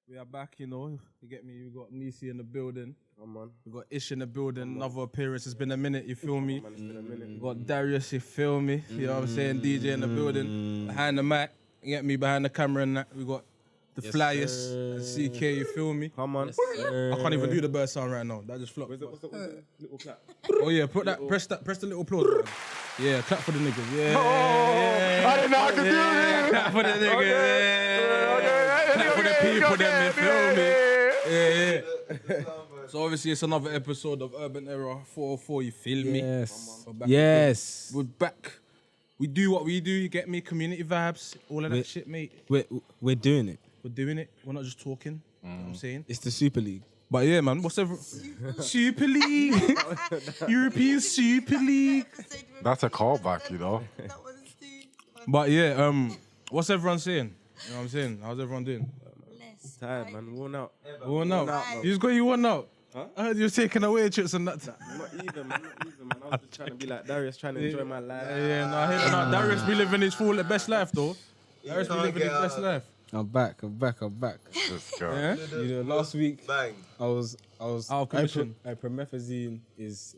We are back, you know. You get me? We got Nisi in the building. Come on. We got Ish in the building. Another appearance. It's been a minute, you feel me? Man, it's been a minute. We got Darius, you feel me? You know what I'm saying? DJ in the building. Behind the mic. You get me? Behind the camera and that. We got the flyers and CK, you feel me? Come on. I can't even do the bird sound right now. That just flopped. What's the little clap? Oh yeah, press the little applause button. Yeah, clap for the niggas. Yeah. I didn't know I could do it. Clap for the niggas. Yeah. Clap for the people, them, you feel me? Yeah. So obviously it's another episode of Urban Era 404, you feel me? Yes. We're back Yes. again. We're back. We do what we do, you get me? Community vibes, all of that shit, mate. We're doing it. We're doing it. We're not just talking. You know what I'm saying? It's the Super League. But yeah, man, what's ever... Super League. European Super League. That's a callback, you know. But yeah, what's everyone saying? You know what I'm saying? How's everyone doing? Tired, man. Worn out. Worn out. You just got you worn out. Huh? I heard you were taking away trips and that. Not even, man. I was just trying to be like Darius, trying to enjoy my life. Yeah, no, Darius be living his full best life though. Darius be living his best life. I'm back. This guy. Yeah? You know, last week Bang. I was. Out of commission. Promethazine is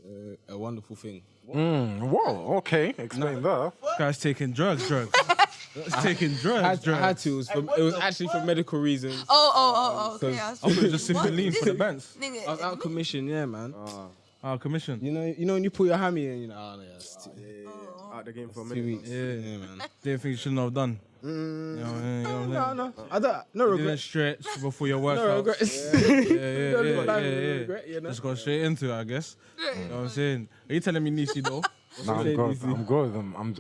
a wonderful thing. Whoa, okay. Explain that. This guy's taking drugs. That's taking drugs. I had to. It was actually for medical reasons. Okay. I was just sipping lean for the bands. Nigga, I was out of commission, yeah, man. Our commission. You know when you put your hammy in, you know, oh, yeah, it's Out the game for a 2 minute. weeks. Yeah. Man. Didn't think you shouldn't have done. You know what I'm saying? No, I don't. No You didn't regrets. stretch before your workout. No regrets. Yeah. Regret, you know? Just go straight into it, I guess. You know what I'm saying? Are you telling me Nisi though? No, I'm good.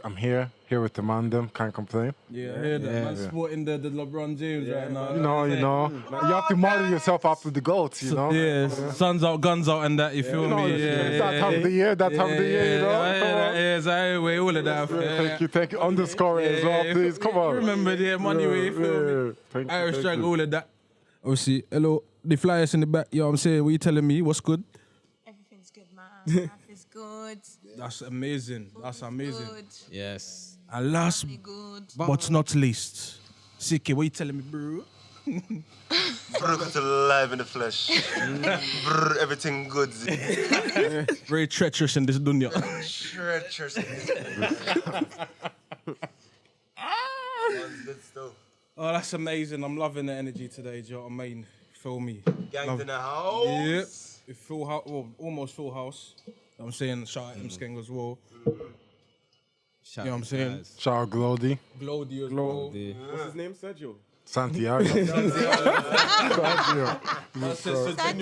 I'm here with the man. Them can't complain. Yeah, I hear that. Yeah. Man sporting the LeBron James right now. You know. You have to model yourself after the goats. You know. Yeah, suns out, guns out, and that. You feel me? It's that time of the year. That time of the year. You know. I hear that. Yes, I weigh all of that. Thank you. Underscore it as well, please. Come on. Remember the money way. You feel me? Thank you. Irish thank drag, you. all of that. Obviously, hello, the flyers in the back. You know what I'm saying? What you telling me? What's good? everything's good, man. Life is good. That's amazing. That's amazing. Good. Yes. And last Family good. but not least, CK, what you telling me, bro? Brr, got to live in the flesh. Brr, everything good. Very treacherous in this dunya. Treacherous. Good stuff. Oh, that's amazing. I'm loving the energy today. Do you know what I mean? Feel me? Ganged in the house. Yep. It full house, well, almost full house. You know what I'm saying? Shout out M Skeng as well. You know what I'm saying? Shout out Glody, Glody as well. What's his name? Sergio. Santiago. That's Sergio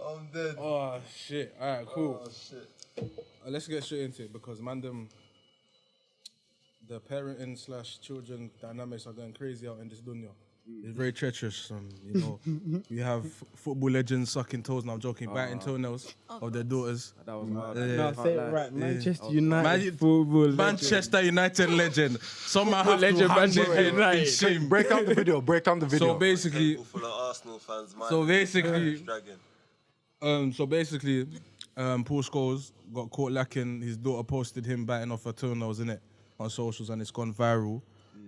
I'm dead. Oh, shit. All right, cool. Oh, shit. Let's get straight into it because, man, the parenting / children dynamics are going crazy out in this dunya. It's very treacherous. You know, you have football legends sucking toes. Now I'm joking, biting toenails of their daughters. That was hard. No, say it right. Manchester United Man- football legend. Manchester United legend. Somehow have Legend, to hang Manchester their head in United. shame. Break down the video. So basically, Full of Arsenal fans, man. So basically- Dragon. Paul Scholes got caught lacking. His daughter posted him biting off her toenails, innit, on socials, and it's gone viral.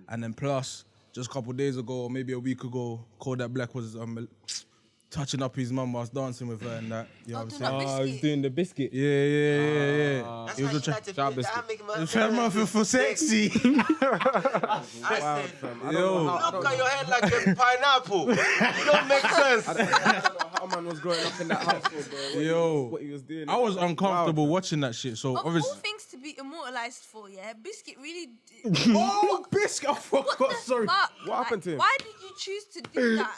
And then plus, just a couple of days ago, or maybe a week ago, Kodak Black was touching up his mum whilst dancing with her and that. You know what I'm saying? Oh, he's doing the biscuit. Yeah. That's He was how trying United Shout feel. biscuit. I'm making my- He was trying to feel sexy. I said, Yo. look at your head like a pineapple. It don't make sense. I don't know how man was growing up in that household, bro. Yo. What he was doing. I was uncomfortable watching that shit. So Of all obviously. things to be immortalized for, yeah, Biscuit really. Oh, biscuit! I forgot. Sorry. Fuck? What happened to him? Why did you choose to do that?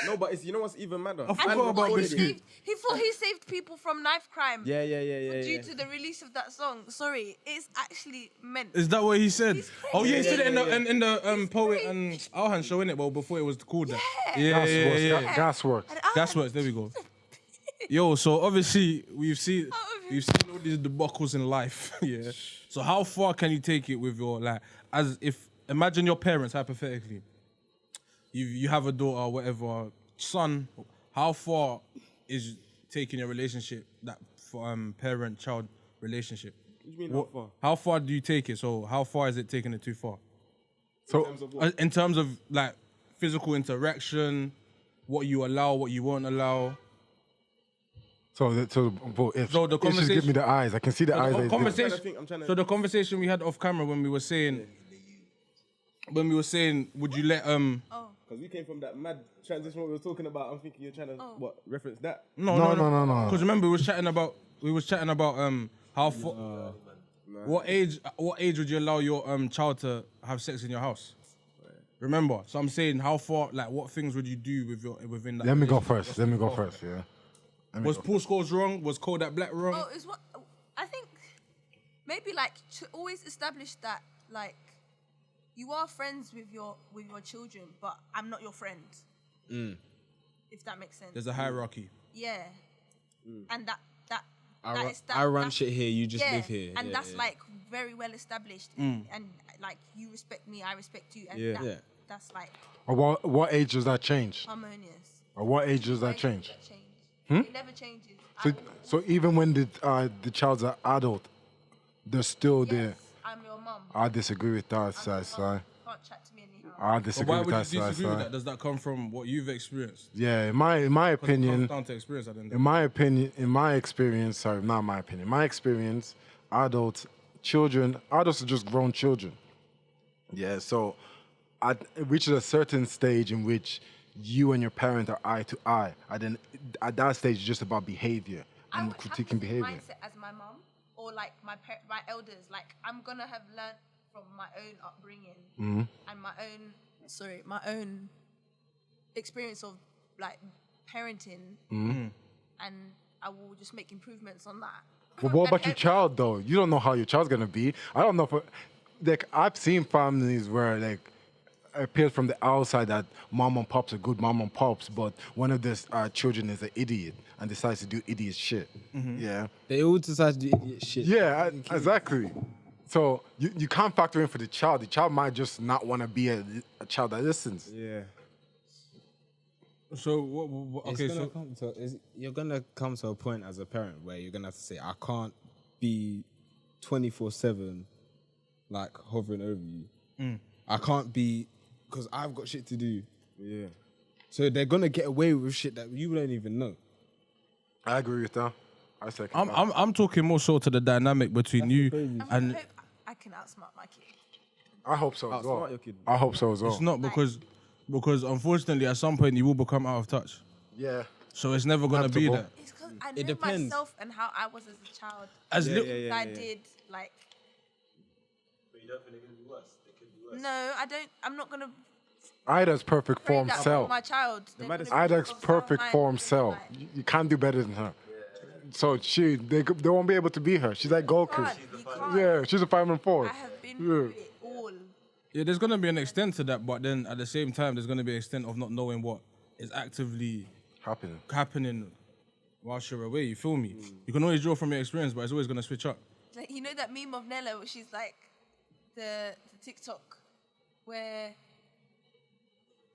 No, but it's, you know what's even madder? I forgot about he biscuit. thought he saved people from knife crime. Yeah. Due to the release of that song. Sorry, it's actually meant. Is that what he said? He's Oh yeah, he said it in crazy. the poet and Alhan show, innit? Well, before it was called that. Yeah. Yeah. Gasworks. And Gasworks. There we go. Yo, so obviously we've seen all these debacles in life. Yeah. So how far can you take it with your imagine your parents hypothetically. You have a daughter or whatever, son. How far is taking your relationship, that parent-child relationship? What do you mean how far? How far do you take it? So how far is it taking it too far? So In terms of like physical interaction, what you allow, what you won't allow. but if So the if just give me conversation- the eyes, I can see the eyes. that he's giving. Conversation. So the conversation we had off camera when we were saying, would you let Because we came from that mad transition what we were talking about. I'm thinking you're trying to reference that. No. Because remember we was chatting about how far. What age would you allow your child to have sex in your house? Remember, so I'm saying how far, like, what things would you do within that? Let me go relationship? first. Let me go first. Yeah. Was Paul Scholes wrong? Was Kodak Black wrong? Oh, is what I think. Maybe like to always establish that like you are friends with your children, but I'm not your friend. If that makes sense. There's a hierarchy. Yeah. And that I run shit here, you just live here. And Yeah, that's yeah. like very well established. And like you respect me, I respect you, and that's like Or what age does that change? harmonious. Or what age does that change? It never changes. So even when the child's an adult, they're still there. Yes, I'm your mum. I disagree with that, I'm your Sai. mum. Can't chat to me anyhow. I But disagree why with would that, you Sai. disagree with that? Does that come from what you've experienced? Yeah, in my It opinion, comes down to experience at the end of in my opinion, in my experience, sorry, not my opinion, my experience, adults are just grown children. Yeah, so it reaches a certain stage in which you and your parent are eye to eye. And then at that stage, it's just about behavior I and would have critiquing the same behavior. mindset as my mum or like my elders. Like I'm gonna have learned from my own upbringing and my own experience of like parenting, and I will just make improvements on that. But what And about your child, though? You don't know how your child's gonna be. I don't know if, like, I've seen families where, like, it appears from the outside that mom and pops are good mom and pops, but one of the children is an idiot and decides to do idiot shit. Yeah. They all decide to do idiot shit. Yeah, exactly. So you can't factor in for the child. The child might just not want to be a child that listens. Yeah. So what okay, so You're gonna come to a point as a parent where you're gonna have to say, I can't be 24/7 like hovering over you. I can't be, because I've got shit to do. Yeah. So they're gonna get away with shit that you don't even know. I agree with that. I second that. I'm talking more so to the dynamic between you I and hope I can outsmart my kid. I hope so as well. Outsmart your kid. I hope so as well. it's not because unfortunately at some point you will become out of touch. Yeah. So it's never gonna be Inevitable. that. It's because I know depends. myself and how I was as a child. As Yeah, little, yeah, yeah. I did like. But you don't think they can do worse? They can do worse. No, I don't. I'm not gonna Ida's perfect pray form that self. for my child. They're Midas- gonna be Ida's of perfect sound form mind, self. like, You can't do better than her. So they won't be able to be her. She's like Goku. you can't. Yeah, she's a 5-4. I have been through it all. yeah, there's gonna be an extent to that, but then at the same time there's gonna be an extent of not knowing what is actively happening whilst you're away. You feel me? You can always draw from your experience, but it's always gonna switch up. Like, you know that meme of Nella where she's like the TikTok where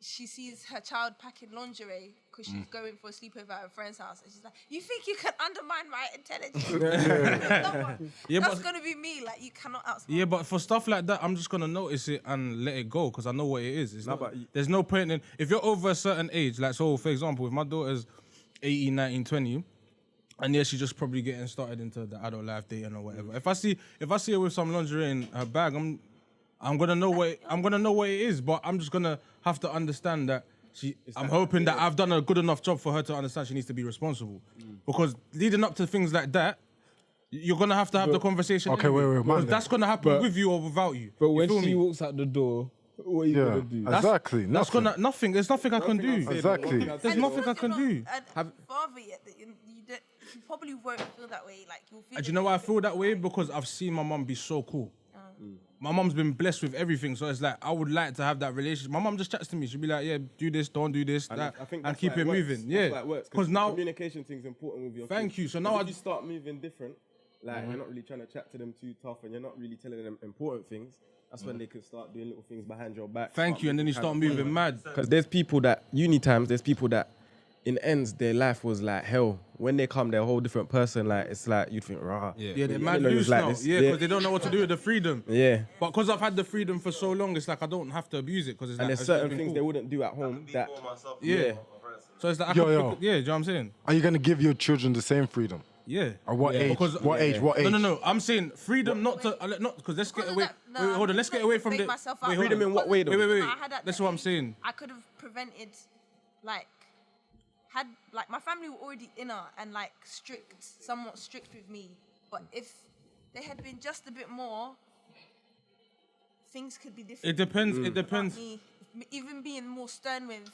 she sees her child packing lingerie because she's going for a sleepover at a friend's house, and she's like, "You think you can undermine my intelligence?" Yeah, That's but gonna be me. Like you cannot outsmart. yeah, but for stuff like that, I'm just gonna notice it and let it go because I know what it is. It's No, not, but there's no point in if you're over a certain age. Like so, for example, if my daughter's 18, 19, 20. And yeah, she's just probably getting started into the adult life dating or whatever. If I see her with some lingerie in her bag, I'm gonna know what it is. But I'm just gonna have to understand that I'm hoping that I've done a good enough job for her to understand she needs to be responsible. Because leading up to things like that, you're gonna have to have the conversation. Okay, anyway, wait, because man. that's gonna happen But- with you or without you. But You when feel she me? walks out the door, what are you Yeah, gonna do? exactly. That's nothing. gonna nothing. There's nothing I can do. Exactly. There's nothing I can do. And father yet that you probably won't feel that way. Like you'll feel. And do you know why I feel that way? Because I've seen my mum be so cool. My mum's been blessed with everything, so it's like I would like to have that relationship. My mum just chats to me. She'll be like, "Yeah, do this, don't do this, that, I think and that's keep why it works. moving." That's Yeah, why it works. because now, communication thing's important with your thank kids. you. So 'Cause now if you start moving different, like you're not really trying to chat to them too tough, and you're not really telling them important things. That's when they can start doing little things behind your back. thank you, and then you start moving mad. Because there's people that uni times. There's people that in ends, their life was like hell. When they come, they're a whole different person. Like it's like you'd think, rah. Yeah, they're You mad know, loose it's like now. this. Yeah, because they don't know what to do with the freedom. Yeah. But because I've had the freedom for so long, it's like I don't have to abuse it. Because it's And like, there's it's certain been things cool. they wouldn't do at home. Be That more myself. Yeah. more my person. So it's like, I Yo, could yo. pick, yeah, do you know what I'm saying? Are you gonna give your children the same freedom? Yeah. At what age? Because- What age? What age? No. I'm saying freedom, not to, not because let's get Because of away. that- Wait, hold on. I'm Let's not get away gonna from make the. myself out. Wait, hold Freedom on. in what way, though? Wait. I had at That's that what I'm age, saying. I could have prevented, like, my family were already inner and like somewhat strict with me. But if they had been just a bit more, things could be different. It depends. It Without depends. me even being more stern with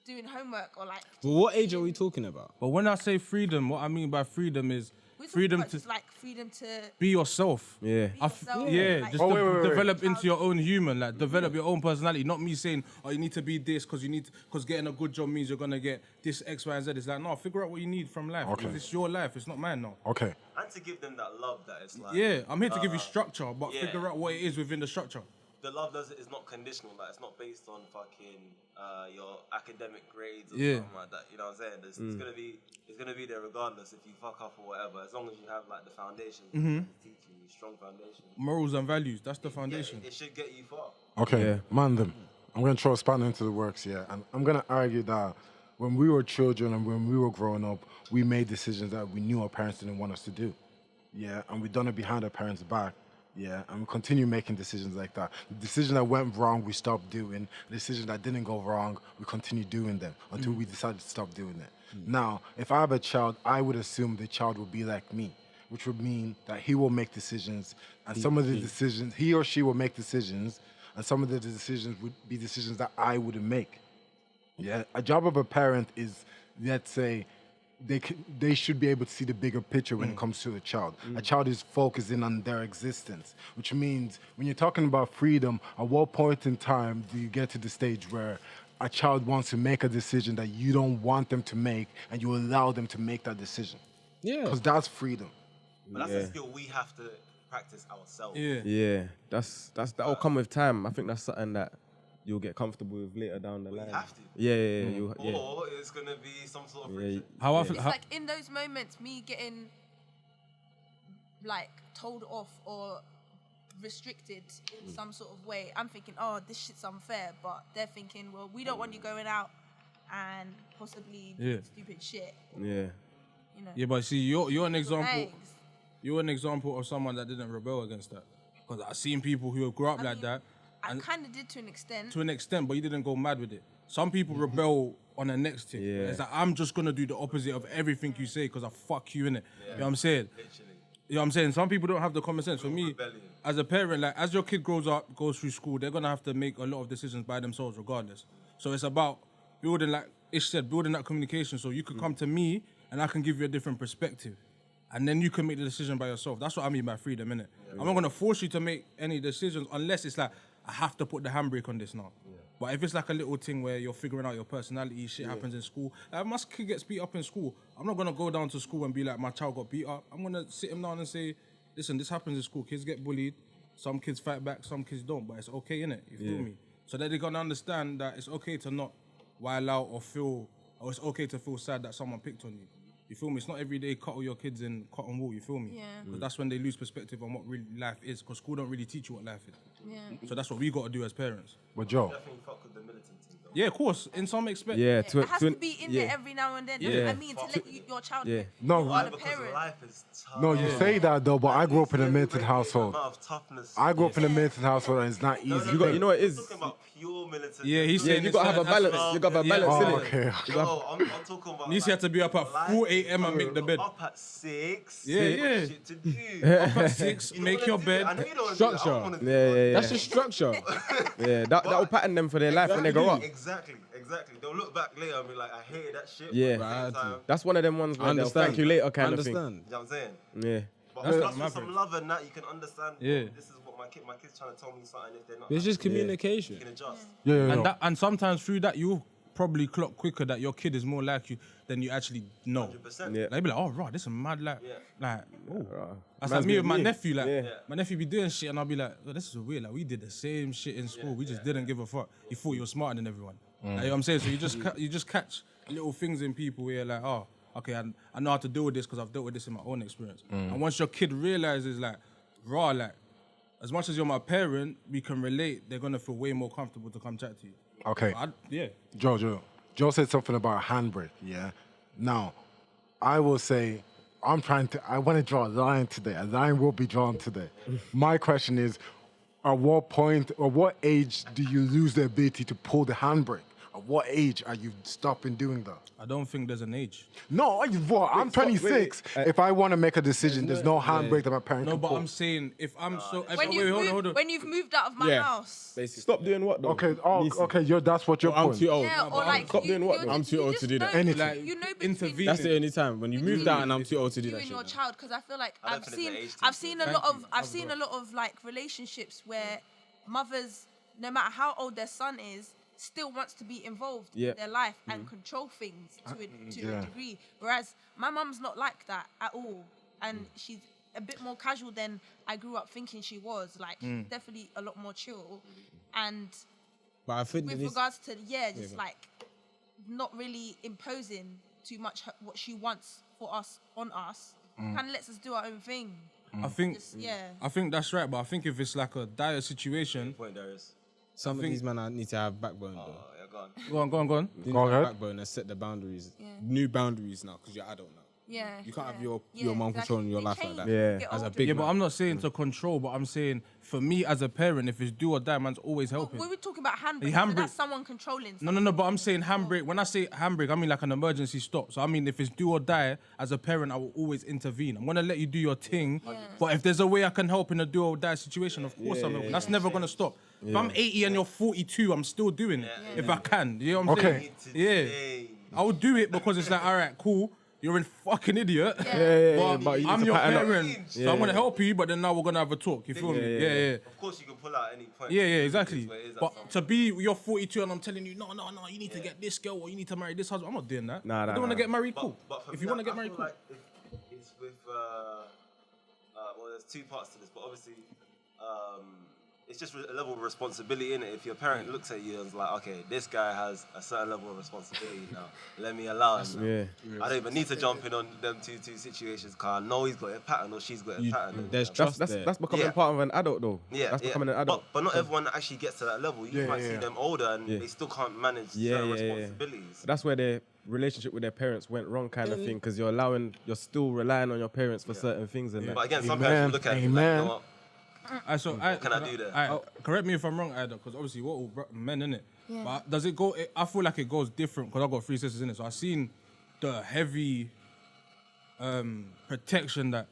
doing homework or like. But what age are we talking about? But when I say freedom, what I mean by freedom is We're talking freedom about to just like freedom to be yourself. Yeah. be yourself. Yeah, like, just Oh, wait. develop into your own human, like develop your own personality. Not me saying, oh, you need to be this because getting a good job means you're gonna get this X, Y, and Z. It's like, no, figure out what you need from life. Okay. It's your life. It's not mine now. Okay. And to give them that love that it's like. Yeah, I'm here to give you structure, but yeah. figure out what it is within the structure. The love is not conditional. Like it's not based on fucking your academic grades or Yeah. something like that. You know what I'm saying? It's gonna be there regardless if you fuck up or whatever. As long as you have like the foundation, teaching you strong foundation. Morals and values. That's the Yeah, foundation. it should get you far. Okay. Yeah. Man, them. I'm gonna throw a spanner into the works here, and I'm gonna argue that when we were children and when we were growing up, we made decisions that we knew our parents didn't want us to do. Yeah, and we done it behind our parents' back. Yeah, and we continue making decisions like that. The decision that went wrong, we stopped doing. The decision that didn't go wrong, we continue doing them until we decided to stop doing it. Now, if I have a child, I would assume the child will be like me, which would mean that he will make decisions, and some of the decisions, he or she will make decisions, and some of the decisions would be decisions that I wouldn't make. Yeah, a job of a parent is, let's say, they should be able to see the bigger picture when it comes to a child. A child is focusing on their existence, which means when you're talking about freedom, at what point in time do you get to the stage where a child wants to make a decision that you don't want them to make and you allow them to make that decision? Yeah. Because that's freedom. But that's a skill we have to practice ourselves. Yeah. Yeah. That'll come with time. I think that's something that you'll get comfortable with later down the line. have to. Yeah. Or it's gonna be some sort of friction. How I feel. It's like in those moments, me getting like told off or restricted in some sort of way, I'm thinking, oh, this shit's unfair. But they're thinking, well, we don't want you going out and possibly doing stupid shit. Yeah. You know. Yeah, but see, you're an example. Thanks. You're an example of someone that didn't rebel against that. Because I've seen people who grew up I like mean, that. I And kind of did to an extent. to an extent, but you didn't go mad with it. Some people rebel on the next thing. Yeah. It's like, I'm just going to do the opposite of everything you say because I fuck you, innit? You know what I'm saying? Literally. You know what I'm saying? Some people don't have the common sense. For me, rebellion. as a parent, like as your kid grows up, goes through school, they're going to have to make a lot of decisions by themselves regardless. So it's about building, like Ish said, building that communication so you could come to me and I can give you a different perspective. And then you can make the decision by yourself. That's what I mean by freedom, innit? I'm not going to force you to make any decisions unless it's like, I have to put the handbrake on this now. But if it's like a little thing where you're figuring out your personality, shit happens in school. Like, my kid gets beat up in school. I'm not going to go down to school and be like, my child got beat up. I'm going to sit him down and say, listen, this happens in school. Kids get bullied. Some kids fight back, some kids don't. But it's okay, innit? You feel me? So that they're going to understand that it's okay to not wild out or it's okay to feel sad that someone picked on you. You feel me? It's not every day cut all your kids in cotton wool, you feel me? Yeah. Because that's when they lose perspective on what really life is, because school don't really teach you what life is. Yeah. So that's what we got to do as parents. But Joe, Definitely fuck with the militant thing though. Yeah, of course, in some aspect. Yeah. It has to be in there yeah. every now and then. Yeah. I mean, to let your child Yeah. No, you Why? are the Because parent. life is tough. no, you say that though, but I grew up in a militant household. Amount of toughness. I grew up in a militant household and it's not easy. You know what it is. I'm talking about pure militant. Yeah, he's Yeah, saying you it's gotta have a certain balance. aspects. You gotta have a balance, Yeah. Oh, innit? okay. Yo, I'm talking about. Nisi had to be up at 4 a.m. and make the bed. Up at 6. Yeah, yeah. Shit to do. Up at 6, You don't make wanna your do it. I bed. know you don't wanna do it. I don't Structure. wanna do Yeah, it. yeah, yeah. That's just structure. Yeah, that'll pattern them for their life when they grow up. Exactly. They'll look back later and be like, I hated that shit. Yeah. But at the same time, That's one of them ones where they'll Understand. thank you later kind of thing. Understand. you know what I'm saying? Yeah. But That's plus not with my some love and that, you can understand. Yeah. This is what my kid's trying to tell me something. If they're not, It's just happy, communication. you can adjust. Yeah. And sometimes through that, you'll probably clock quicker that your kid is more like you than you actually know. 100%. Yeah. Like, you be like, oh, right, this is mad, like, oh. That's Man's like me with been my me. nephew, like, Yeah. my nephew be doing shit and I'll be like, oh, this is weird, like, we did the same shit in school, we just didn't give a fuck. You thought you were smarter than everyone. Like, you know what I'm saying? So you just catch little things in people where you're like, oh, okay, I know how to deal with this because I've dealt with this in my own experience. And once your kid realizes like, raw, like, as much as you're my parent, we can relate, they're gonna feel way more comfortable to come chat to you. Okay. Yeah. Joe said something about a handbrake, yeah? Now, I will say, I want to draw a line today. A line will be drawn today. My question is, at what point or what age do you lose the ability to pull the handbrake? At what age are you stopping doing that? I don't think there's an age. No, I'm 26. If I want to make a decision, there's no handbrake that my parent No, can but pull. I'm saying, if I'm so... When you've moved out of my house. Basically. Stop doing what though? Okay, that's what you're I'm point. too old. Yeah, or like Stop doing what, though? I'm too old to do that. Anything. Like, you know, intervene. That's the only time when you moved out and I'm too old to do you that and shit. your now. child, because I feel like I don't I've think there's seen an age I've to seen it. I've seen a lot of like relationships where mothers, no matter how old their son is, still wants to be involved in their life and control things to a degree. Whereas my mum's not like that at all, and she's a bit more casual than I grew up thinking she was. Like definitely a lot more chill, and But I think with this, regards to just like not really imposing too much what she wants for us on us, kind of lets us do our own thing. I think... Just, I think that's right, but I think if it's like a dire situation... Point, Darius. some of these men need to have backbone though. Yeah, go on. Go on. They need Go to have ahead. backbone and set the boundaries. New boundaries now, because you're adult now. Yeah. You can't have your Yeah, mum exactly. controlling your They life change like as that. you Yeah. get As a older. big Yeah, man. but I'm not saying to control, but I'm saying for me as a parent, if it's do or die, man's always helping. We were talking about handbrake. handbrake- So that's someone controlling. No, but I'm saying handbrake. When I say handbrake, I mean like an emergency stop. So I mean, if it's do or die, as a parent, I will always intervene. I'm gonna let you do your thing, but if there's a way I can help in a do or die situation, of course I'm helping. That's never gonna stop. If I'm 80 and you're 42, I'm still doing it if I can. You know what I'm Okay. saying? Yeah, I would do it because it's like, all right, cool. You're a fucking idiot. but you I'm need to your pattern up. parent, so I'm gonna help you. But then now we're gonna have a talk. You feel me? Yeah. Of course, you can pull out any point. Yeah, exactly. It is what it is, But that's to be, you're 42 and I'm telling you, no, you need to get this girl or you need to marry this husband. I'm not doing that. Nah, I don't want to get married, But- cool. but for If me, you want to I get married, feel cool. like it's with well, there's two parts to this, but obviously, it's just a level of responsibility in it. If your parent looks at you and is like, okay, this guy has a certain level of responsibility now, let me allow him. Now. I don't even need to jump in on them two situations because I know he's got a pattern or she's got a pattern. There's trust there. That's becoming Yeah. part of an adult though. Yeah, That's becoming an But, adult. but not everyone actually gets to that level. You might see them older and they still can't manage certain responsibilities. That's where their relationship with their parents went wrong, kind of thing, because you're still relying on your parents for certain things and that. But again, some parents look at it like, you know what? What can I do there? Correct me if I'm wrong, Ida, because obviously we're all men, innit? But does it go? I feel like it goes different because I've got 3 sisters in it, so I've seen the heavy protection that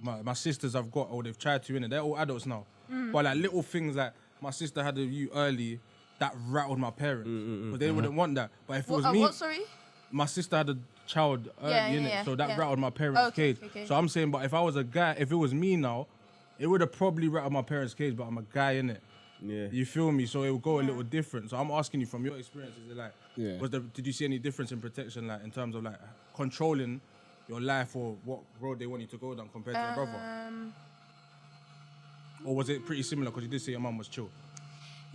my sisters have got, or they've tried to in it. They're all adults now, but like little things like my sister had a view early that rattled my parents, but they wouldn't want that. But if it was me, What, sorry? my sister had a child early in it, so that rattled my parents' Okay, cage. okay. So I'm saying, but if I was a guy, if it was me now, it would have probably rattled my parents' cage, but I'm a guy in it. Yeah. You feel me? So it would go a little different. So I'm asking you from your experience, is it like, Yeah. did you see any difference in protection, like in terms of like controlling your life or what road they want you to go down compared to your brother? Or was it pretty similar? Because you did say your mum was chill.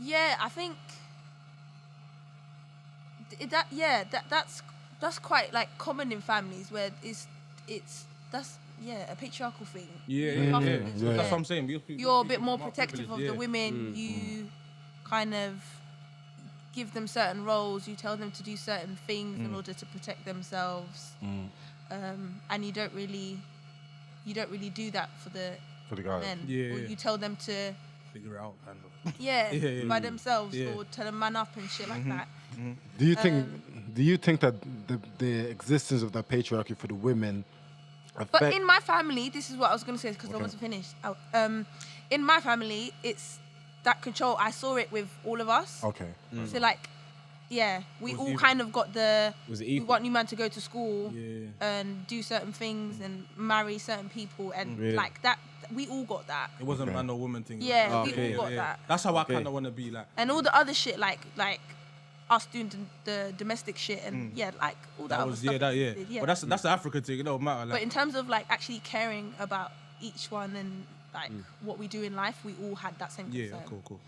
Yeah, I think that's quite like common in families where that's a patriarchal thing. Yeah. That's what I'm saying. You're a bit more protective of the women. You kind of give them certain roles. You tell them to do certain things in order to protect themselves, and you don't really do that for the guys. men. Yeah. Or you tell them to Figure it out, kind of. by themselves, Yeah. or tell them man up and shit like that. Do you think that the existence of that patriarchy for the women affect? But in my family, this is what I was going to say because I wasn't finished. In my family, it's that control. I saw it with all of us. Okay. So like, we all even. kind of got Was it we equal? want you man to go to school Yeah. and do certain things and marry certain people and like that. We all got that. It wasn't a man or woman thing. Yeah, we all got that. That's how I kind of want to be like. And all the other shit like us doing the domestic shit and like all that, That other was stuff that we did, But that's the African thing. It don't matter. Like, But in terms of like actually caring about each one and like what we do in life, we all had that same concern. cool.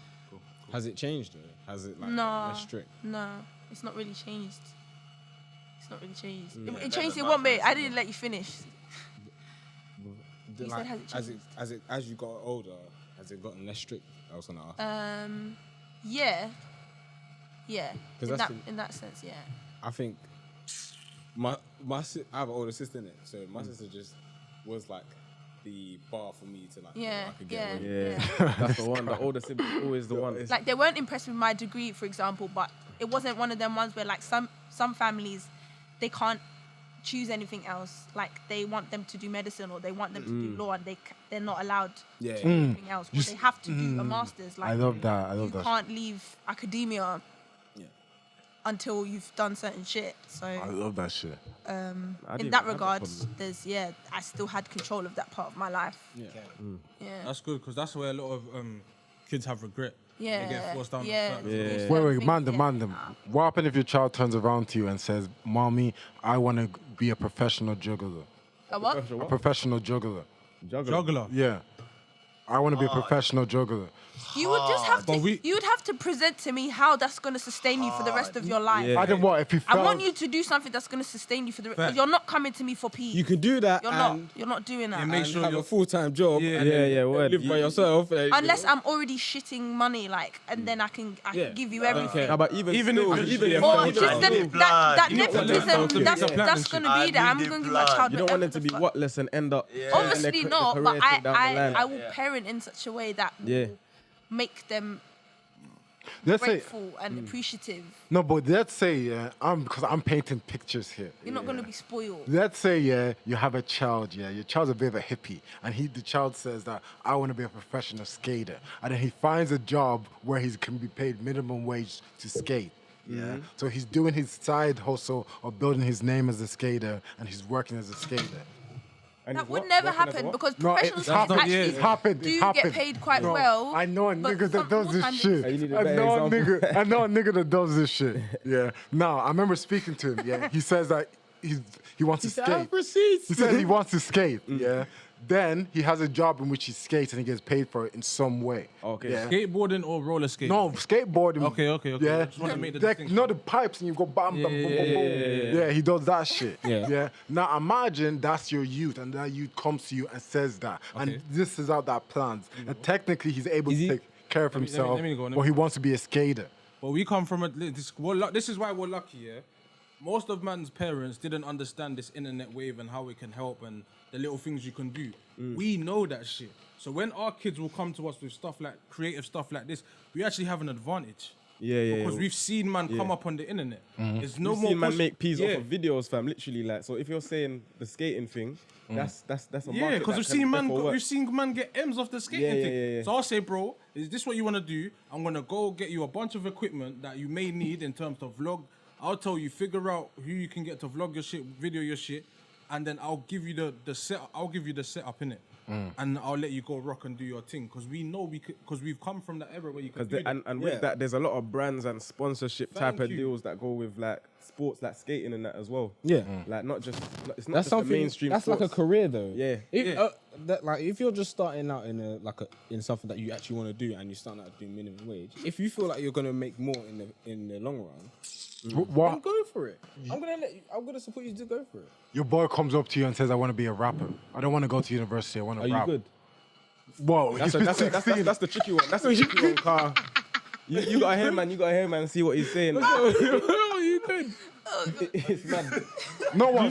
Has it changed though? Has it like No, less strict? no, it's not really changed. not really changed. It changed in one way. I didn't let you finish. You Like, said has it changed? as you got older, has it gotten less strict? I was gonna ask. Yeah. Because In that sense, yeah. I think I have an older sister in it, so my sister just was like the bar for me to like. Yeah, I could get away with. Yeah, that's the one. The older sibling always the one. Like they weren't impressed with my degree, for example, but it wasn't one of them ones where like some families, they can't choose anything else. Like they want them to do medicine or they want them to do law, and they're not allowed to do anything else. But they have to do a master's. Like I love that. you can't leave academia until you've done certain shit. So I love that shit. in that regard, I still had control of that part of my life. Yeah. Yeah. That's good because that's where a lot of kids have regret. Yeah. They get forced down. Yeah. Wait, man them. What happens if your child turns around to you and says, "Mommy, I want to be a professional juggler"? A what? A professional juggler. Juggler. Yeah. I want to be a professional juggler. You would just have to. But You would have to present to me how that's going to sustain you for the rest of your life. Yeah. I don't what if you I felt... want you to do something that's going to sustain you for the. Fact. You're not coming to me for peace. You can do that. You're and not. You're not doing that. Yeah, make and sure have you're a full-time job. Yeah. and then Yeah, word. live by yourself. Unless I'm already shitting money, like, and then I can give you everything. How about even if Or Yeah, just you that You don't want them nepotism. to That's make a plan that's and gonna shit. be there. I'm I gonna need give my plan. child. you don't want them to be whatever the fuck. whatless and end up. Obviously their not, but career thing down the line. I will parent in such a way that Yeah. will make them Let's say grateful and appreciative. no, but let's say because I'm painting pictures here. You're not gonna be spoiled. Let's say you have a child, your child's a bit of a hippie, and the child says that I want to be a professional skater, and then he finds a job where he can be paid minimum wage to skate. Yeah, so he's doing his side hustle of building his name as a skater, and he's working as a skater. And That it's would what? never Working as happen what? because No, professional it's skaters happened. actually It's happened. do It's happened. get paid quite No, well. I know a but nigga that some- does more this time shit. You need a I better know a example. nigga. I know a nigga that does this shit. Yeah. Now I remember speaking to him. Yeah. He says that he wants to skate. He says he wants to skate. Yeah. Then he has a job in which he skates and he gets paid for it in some way. Okay. Yeah. skateboarding or roller skating. No, skateboarding. Okay. Yeah. I just wanna make the Like, distinction. you know the pipes and you go bam, bam, boom, boom, boom. Yeah, he does that shit. Yeah. Now imagine that's your youth and that youth comes to you and says that. And Okay. this is how that plans. And technically he's able Is to he- take care of me- himself. let me go, let Or me he wants to be a skater. But we come from this is why we're lucky, yeah. Most of man's parents didn't understand this internet wave and how it can help and the little things you can do. We know that shit. So when our kids will come to us with stuff like creative stuff like this, we actually have an advantage. Yeah. Because we've seen man come up on the internet. There's no You've more seen man push- make peas yeah. off of videos, fam. Literally, like, so if you're saying the skating thing, that's a market. Yeah, because that we've can seen man, therefore work. we've seen man get M's off the skating Yeah, thing. yeah. So I'll say, bro, is this what you want to do? I'm gonna go get you a bunch of equipment that you may need in terms of vlog. I'll tell you, figure out who you can get to vlog your shit, video your shit, and then I'll give you the set. I'll give you the setup in it, and I'll let you go rock and do your thing. Because we know because we've come from that era where you can do that. And with that, there's a lot of brands and sponsorship type Thank of you. deals that go with like sports, like skating and that as well. Yeah. Like not just it's not That's just something. the mainstream. That's like a sports. career, though. Yeah. If, Yeah. if you're just starting out in something that you actually want to do, and you're starting out doing minimum wage, if you feel like you're gonna make more in the long run, then What? go for it. I'm gonna support you to go for it. Your boy comes up to you and says, I want to be a rapper. I don't want to go to university. I want to Are you rap. good? Whoa, That's, he's a, that's, a, 16. that's the tricky one. That's the tricky one, car. You gotta hear, man. You gotta hear, man. See what he's saying. you good? It's mad. No one.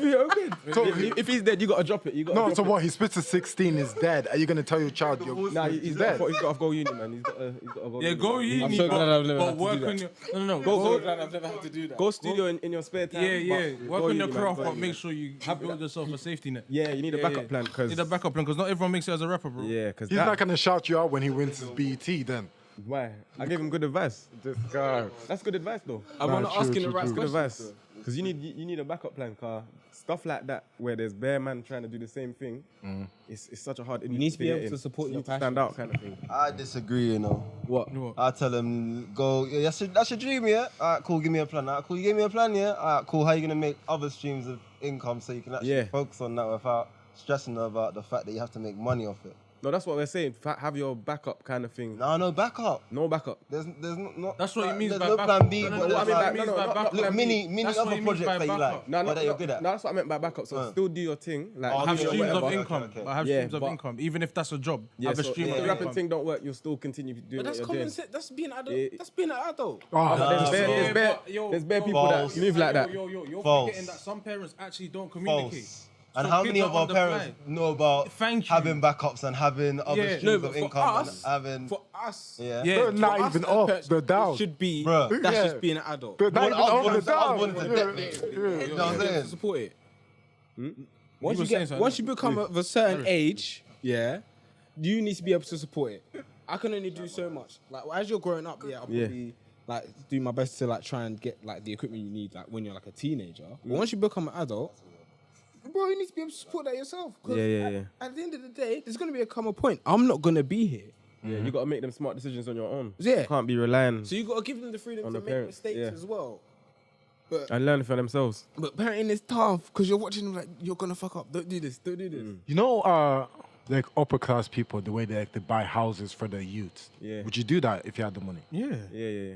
So, If he's dead, you gotta drop it. You gotta no, drop so it. what? He spits at 16, is dead. Are you going to tell your child Nah, he's he's dead? got to go uni, man. He's got to go. Yeah, go uni. I'm so glad I've never but had to work do on that. your no. Go, glad I've never had to do that. go studio in your spare time. Yeah. but Work go on your uni, man, craft, go but uni, make man. sure you build yourself a safety net. Yeah, you need a backup plan because Need a backup plan because not everyone makes it as a rapper, bro. yeah, because He's not going to shout you out when he wins his BET then. why? I gave him good advice. This guy. That's good advice though. I'm Nah, not true, asking true, the right true. Good questions. advice. Because you need a backup plan, car. Stuff like that where there's bare man trying to do the same thing. It's such a hard. You need to be able to support your stand passion. out kind of thing. I disagree, you know. What? I tell him, go, yeah, that's your dream, yeah? All right, cool, give me a plan. All right, cool, you give me a plan, yeah? All right, cool, how you going to make other streams of income so you can actually Yeah. focus on that without stressing about the fact that you have to make money off it? No, that's what we're saying. Have your backup kind of thing. No backup. No backup. There's not. That's what he means there's by no backup. plan B. No, but no, there's what I like- mean by backup. Look, mini That's what other he means projects by that you like, backup. No, that you're good at. No, that's what I meant by backup. So still do your thing. Like Oh, I have yeah, streams of whatever. income. Okay. I have Yeah, streams of but- income, even if that's a job. Yeah, have a so stream if of the rapping income. thing don't work, you'll still continue doing But what that's you're common doing. sense. That's being an adult. Yeah. That's being an adult. Oh, There's bare people False. that move like that. You're False. forgetting that some parents actually don't communicate. False. And So how kids many are of our on the parents fly. know about Thank you. having backups and having other Yeah. streams No, of but for income us- and having For us, yeah. Yeah. They're not for us even as off. parents, They're down. It should be. Bruh. That's Yeah. just being an adult. They're not Well, even I was over born the into- I was born down. into debt, Yeah. You know You what I'm have to saying? support it. were Once you saying get, something. once you become of a certain age, yeah, you need to be able to support it. I can only do so much. Like as you're growing up, yeah, I'll probably like do my best to like try and get like the equipment you need, like when you're like a teenager. But once you become an adult, bro, you need to be able to support that yourself. 'Cause Yeah. At the end of the day, there's gonna be a common point. I'm not gonna be here. Yeah, you got to make them smart decisions on your own. Yeah. You can't be relying So you gotta give them the freedom On to the make parents, mistakes yeah. as well. and learn for themselves. But parenting is tough because you're watching them like you're gonna fuck up. Don't do this. Don't do this. You know, like upper class people, the way they buy houses for their youth. Yeah. Would you do that if you had the money? Yeah. Yeah.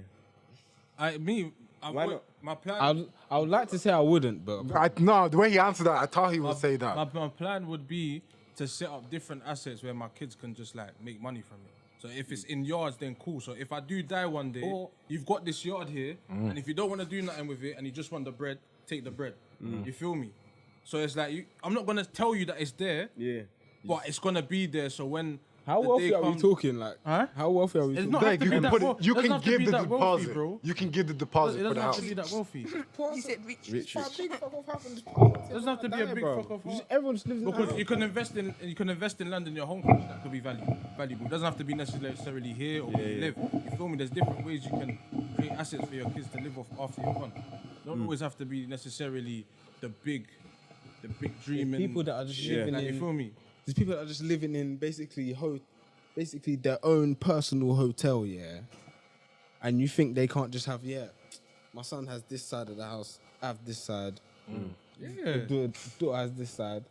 Why not? My plan. I would like to say I wouldn't, but No, the way he answered that, I thought he would say that. My plan would be to set up different assets where my kids can just like make money from it. So if it's in yards, then cool. So if I do die one day, you've got this yard here, and if you don't want to do nothing with it and you just want the bread, take the bread. You feel me? So it's like I'm not gonna tell you that it's there, but it's gonna be there. So when how the wealthy day are we comes- talking? Like, Huh? how wealthy are we It's talking? not Like, have to you be can that put wel- it, you doesn't can have to give be the that wealthy, deposit, bro. You can give the It deposit for doesn't the have house. to be that wealthy. He said rich. Rich. Doesn't have to be a big fuck off. Everyone just lives in Because you can invest in London, your home country, that could be valuable. It doesn't have to be necessarily here or where you live. You feel me? There's different ways you can create assets for your kids to live off after you're gone. Don't always have to be necessarily the big dreaming. people that are just living like, in. you feel me? There's people that are just living in basically their own personal hotel, yeah. And you think they can't just have, my son has this side of the house, I have this side. Yeah. Daughter has this side.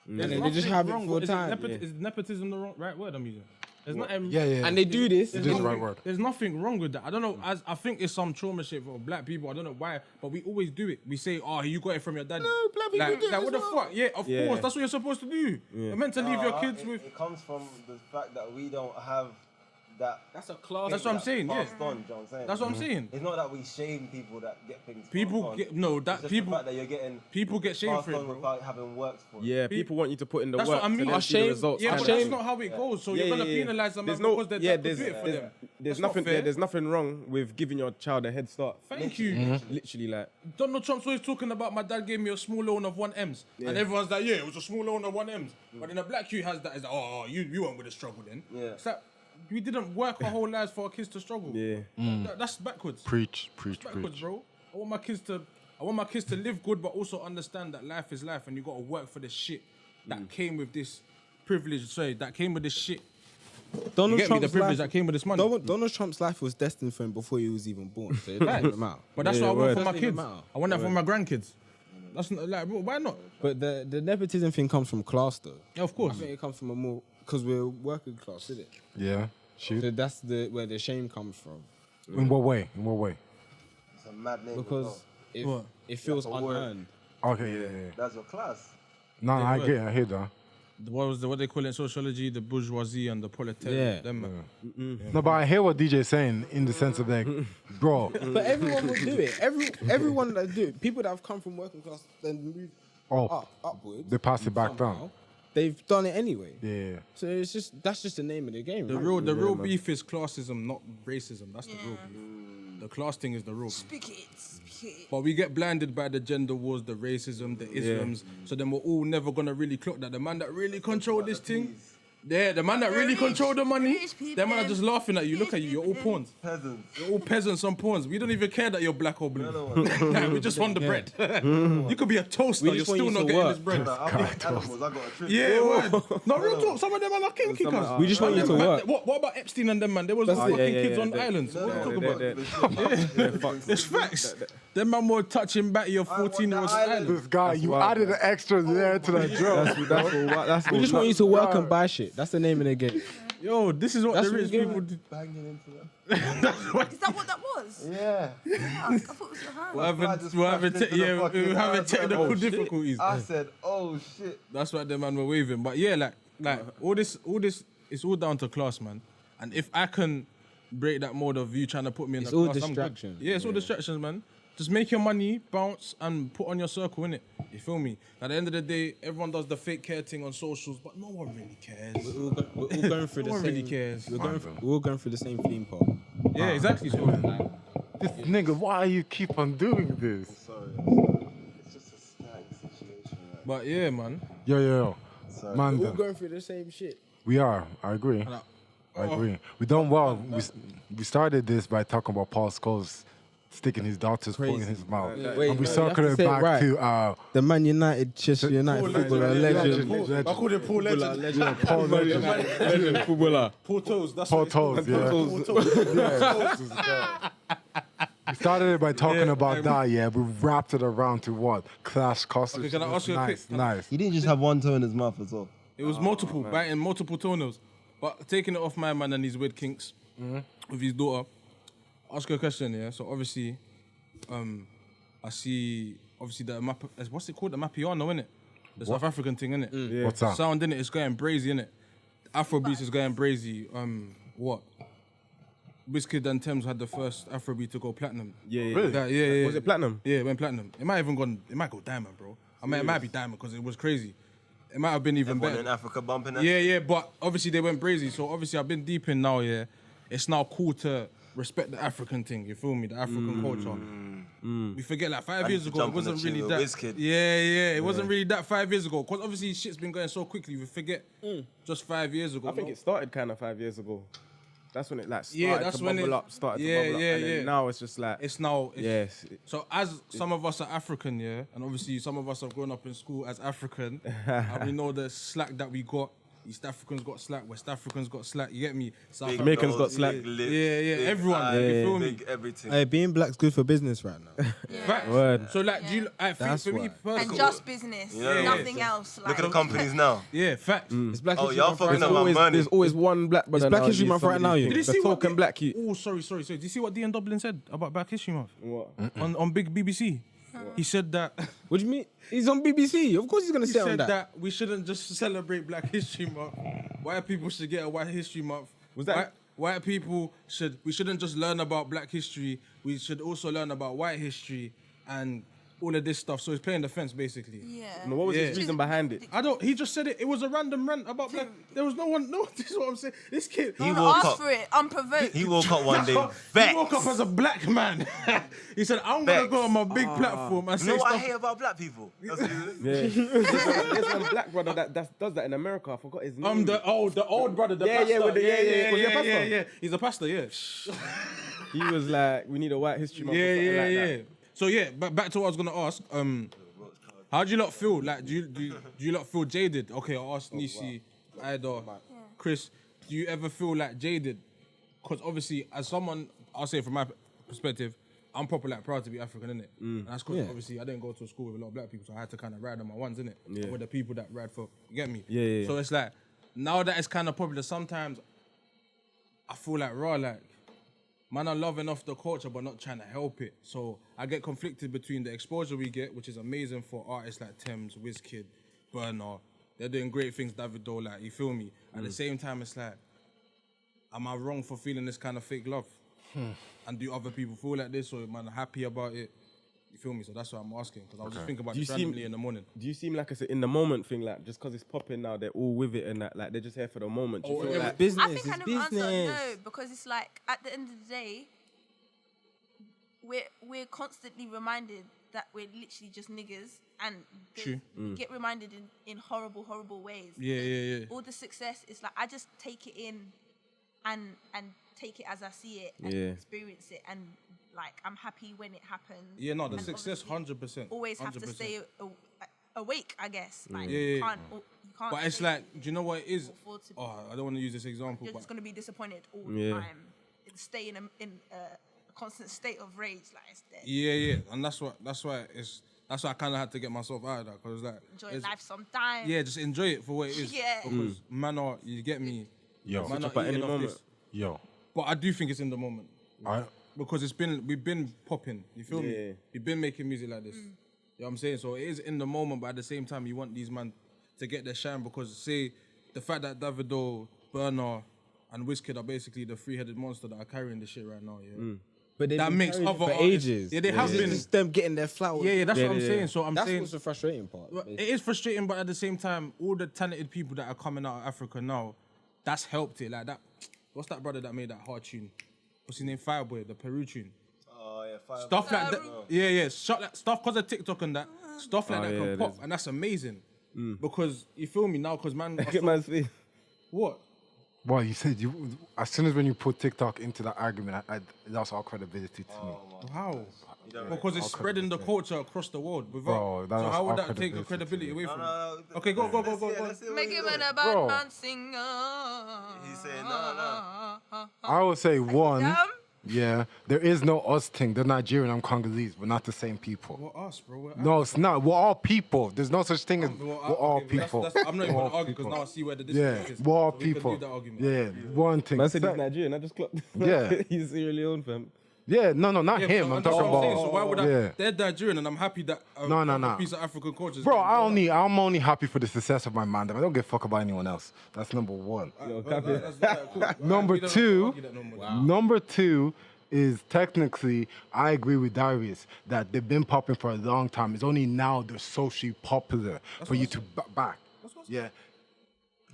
There's And then they just have it nothing for wrong- time. Is nepotism the right word I'm using? There's nothing. Yeah. And they do this. It is the right word. There's nothing wrong with that. I don't know. I think it's some trauma shit for black people. I don't know why, but we always do it. We say, "Oh, you got it from your daddy." No, black people like, do it like as what the well. fuck? Yeah, of course. That's what you're supposed to do. You're meant to leave your kids with. It comes from the fact that we don't have that. That's a class. That's what I'm saying. Yeah. Passed on, do you know what I'm saying? That's what I'm saying. It's not that we shame people that get things. passed People on. get no. That It's just people the fact that you're getting people get shamed passed for it, on bro. without having worked for it. Yeah, people want you to put in the That's work what I mean. to then see the Shame- results. Yeah, and but then- that's not how it goes. So you're gonna penalize them There's because they're yeah, that could do it for them. there's That's not nothing fair. there's nothing wrong with giving your child a head start. Thank you. Literally, like Donald Trump's always talking about my dad gave me a small loan of 1Ms. And everyone's like, yeah, it was a small loan of 1Ms. But then a black youth has that, is like, oh, you weren't with the struggle then. Yeah. It's like, we didn't work our whole lives for our kids to struggle. Yeah. That's backwards. Preach. Backwards, bro. I want my kids to live good, but also understand that life is life and you gotta work for the shit that came with this privilege. Sorry, that came with this shit. Donald You get me? The Trump's privilege life. that came with this money. Donald Trump's life was destined for him before he was even born. So it doesn't even matter. But that's Yeah, what I want word. for my Doesn't even kids. matter. I want that for my grandkids. That's not, like, bro, why not? But the nepotism thing comes from class, though. Yeah, of course. I think it comes from a more because we're working class, isn't it? Yeah. Shoot. So that's where the shame comes from. In what way? It's a mad name. Because What? it feels That's a word. unearned. Okay, yeah. That's your class. No, I hear that. What they call it in sociology, the bourgeoisie and the proletariat. Yeah. Them, man. No, but I hear what DJ's saying in the sense of like, bro, But everyone will do it. Everyone that do it. People that have come from working class then move upwards. they pass it back somehow, down. They've done it anyway. Yeah. So that's just the name of the game. The right? real beef is classism, not racism. That's the real beef. The class thing is the real beef. Speak it. But we get blinded by the gender wars, the racism, the Islams. So then we're all never gonna really clock that. The man that really control this thing, the man that really control the money, them man are just laughing at you. Look at you, you're all pawns. Peasants. You're all peasants and pawns. We don't even care that you're black or blue. Like, we just want the bread. You could be a toaster, We you're just want still you not to getting work. this bread. Nah, I've got animals. I got a trip. Yeah, word. No, real talk. Some of them are kinky cuz. We just want you to work. What about Epstein and them, man? There was That's fucking it. kids on islands. What are you talking about? It's facts. Them man were touching back your 14-year-old island. This guy, you added an extra layer to that joke. that's We just want you to work and buy shit. shit. That's the name of the game. Yo, this is what That's the what rich the game people do. Banging into them. Is that what that was? Yeah. I thought it was your hand. We're I having, just we're having, crashed into the fucking we're having house. technical Oh, shit. difficulties. I said, oh shit. That's why the man were waving. But yeah, like all this, it's all down to class, man. And if I can break that mode of you trying to put me in It's the all class, I'm good. distractions. Yeah, it's all distractions, man. Just make your money, bounce, and put on your circle, innit? You feel me? At the end of the day, everyone does the fake care thing on socials, but no one really cares. We're all going through No the one same. really cares. We're all going through the same theme park. Yeah, exactly. So, like, This nigga, why you keep on doing this? Sorry. It's just a static situation. Right? but yeah, man. Yo. Sorry. Man, We're all going through the same shit. we are. I agree. I agree. We done well. We started this by talking about Paul Scholes sticking his daughter's foot in his mouth. Wait, And we no, you circled have it to say it back right. to The Man United, Chester United footballer, legend. I called it Paul Legend. Paul Legend. Legend footballer. Paul Toes. That's Paul what it's called. Toes, yeah. We started it by talking about that, yeah. We wrapped it around to what? Clash costumes. Okay, can I ask you a nice, quick- nice. He didn't just have one toe in his mouth as well. It was multiple, biting multiple toenails. But taking it off my man and his weird kinks with his daughter. Ask her a question, yeah. So obviously, I see obviously the map. What's it called? The Mapiano, innit? The South African thing, innit? Yeah. What's that? Sound in it's going brazy, innit? Afro Beats is going brazy. What? Wizkid and Thames had the first Afro beat to go platinum. Yeah. Really? Yeah. Was it platinum? Yeah, it went platinum. It might go diamond, bro. I mean, it might be diamond because it was crazy. It might have been even Everyone better. in Africa bumping that. Yeah, but obviously they went brazy. So obviously I've been deep in now, yeah. It's now cool to respect the African thing, you feel me? The African culture. We forget like 5 And years to ago, it jump on the wasn't chin really with that. Wizkid. Yeah, it wasn't really that 5 years ago. Because obviously shit's been going so quickly, we forget just 5 years ago. I think no? it started kind of 5 years ago. That's when it like started Yeah, that's to when bubble it- up, started yeah, to bubble yeah, up. And then yeah. now it's just like, It's now. yes. So as some of us are African, yeah, and obviously some of us have grown up in school as African, and we know the slack that we got. East Africans got slack, West Africans got slack. You get me? South Big Jamaicans nose, got slack. big lips, Yeah, big everyone, eyes, you feel me? big everything. Hey, being black's good for business right now. Facts. Word. So like, do you? I think That's for me why. personally, And just business, Yeah. nothing else. Look at the companies now. yeah, facts. It's Black Oh, History y'all Month fucking right up now. my money. There's always one black brother. Black now History who's Month right somebody now, who's you know. Did you the see what token black you. Oh, sorry. So did you see what Dean Dublin said about Black History Month What? on Big BBC? He said that. What do you mean? He's on BBC. Of course he's gonna He say on said that. that we shouldn't just celebrate Black History Month. White people should get a White History Month. Was that- white people we shouldn't just learn about Black history. We should also learn about white history and all of this stuff. So he's playing the fence basically. Yeah. No, what was Yeah. his reason behind it? He just said it. It was a random rant about Black. There was no one. No, this is what I'm saying. This kid. He I woke asked up. for it unprovoked. He woke up one day He vexed. woke up as a black man. He said, "I'm gonna Vexed. go on my big platform and You say know what I stuff." hate about black people? That's what it is. Yeah. There's one black brother that does that in America. I forgot his name. The old brother, the Yeah, pastor. yeah, with the- yeah. Was he a pastor? yeah. He's a pastor, yeah. He was like, we need a white history month. or Yeah, something yeah, like yeah. that. So yeah, but back to what I was gonna ask. How do you lot feel? Like, do you lot feel jaded? Okay, I'll ask Nisi, Ida, Chris. Do you ever feel like jaded? Because obviously, as someone, I'll say from my perspective, I'm proper like proud to be African, innit? And that's because obviously I didn't go to a school with a lot of black people, so I had to kind of ride on my ones, innit? Yeah. With the people that ride for, you get me? Yeah. So it's like, now that it's kind of popular, sometimes I feel like raw, like, man are loving off the culture but not trying to help it. So I get conflicted between the exposure we get, which is amazing for artists like Thames, Wizkid, Burner. They're doing great things, Davido, like, you feel me? At the same time, it's like, am I wrong for feeling this kind of fake love? And do other people feel like this, or man happy about it? You feel me? So that's what I'm asking, because I was just thinking about Do you this seem- randomly in the morning. Do you seem like it's an in the moment thing? Like, just because it's popping now, they're all with it and that, like, they're just here for the moment. Do you feel like, Business I think is I never answered business. no, because it's like at the end of the day, we're constantly reminded that we're literally just niggas, and True. we get reminded in horrible ways. Yeah. All the success is like I just take it in, and take it as I see it, and Yeah. experience it, and like I'm happy when it happens. Yeah, no, the And success, obviously 100%. Always have to 100%. stay awake, I guess. Like Yeah, you yeah. can't. You can't. But it's stay- like, do you know what it is? afford to be. Oh, I don't want to use this example, You're but just gonna be disappointed all Yeah. the time. Stay in a constant state of rage, like it's dead. yeah, and that's why That's why I kind of had to get myself out of that because like Enjoy it's- life sometime. Yeah, just enjoy it for what it is. Yeah. Because man, are you get me? Yo. Man, Switch are up at eating any off moment. this. Yo. But I do think it's in the moment I, because we've been popping. You feel Yeah. me? We've been making music like this. You know what I'm saying? So it is in the moment, but at the same time, you want these man to get their shine because say the fact that Davido, Burna, and Wizkid are basically the three-headed monster that are carrying this shit right now. Yeah. But they've That been makes carrying it other for artists- ages. Yeah, they have It's been. just them getting their flowers. Yeah, that's what I'm yeah. saying. So I'm That's saying what's the frustrating part. Well, it is frustrating, but at the same time, all the talented people that are coming out of Africa now, that's helped it. Like that, what's that brother that made that hard tune? What's his name? Fireboy, the Peru tune. Oh yeah, fire. Stuff like that. Yeah. Stuff because of TikTok and that. Stuff like that yeah, can it pop, is. and that's amazing. Because you feel me now, because man, Get man's face. what? well, you said as soon as when you put TikTok into that argument, I lost all credibility to me. How? Because it's spreading the culture across the world. Without, Bro, that so was how would all that take the credibility credibility away from? No, it? Okay, go. Make him a Bro. bad man singer. He's saying no. I would say one. Damn. Yeah, there is no us thing. They're Nigerian, I'm Congolese. We're not the same people. We're us, bro. We're No, it's not. We're all people. There's no such thing as we're all okay, but people. I'm not even We're going to all argue because people. now I see where the Yeah, disconnect is. we're all So we can people. leave that argument. Yeah, one thing. Man said he's Sec- Nigerian. I just clocked. Yeah. He's Sierra Leone, fam. Yeah, no, not Yeah, him. so I'm that's talking what saying. about. So why would I? Yeah. They're Nigerian, and I'm happy that No. a piece of African culture. is Bro, getting brought up. I'm only happy for the success of my man. I don't give a fuck about anyone else. That's number one. Yo, Well, copy. that's cool. Number We don't have to two, argue that no more. Number two is technically, I agree with Darius that they've been popping for a long time. It's only now they're socially popular for you to back. Yeah,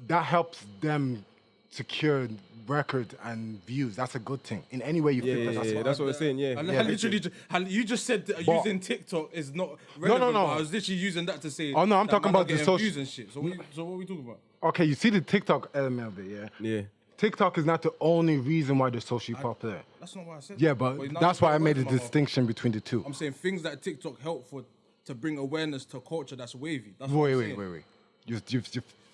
that helps them secure records and views. That's a good thing. In any way you flip it, Yeah, that's what we're saying. Yeah. And I literally, you just said that But- using TikTok is not relevant. no. But I was literally using that to say. Oh, no, I'm that talking man are about the getting social- views and shit. So what are we talking about? Okay, you see the TikTok element of it, yeah? Yeah. TikTok is not the only reason why they're socially popular. That's not what I said. Yeah, but you're now that's why I putting made a words in my mouth. distinction between the two. I'm saying things that TikTok help for to bring awareness to culture that's wavy. That's what Wait. I'm saying. You've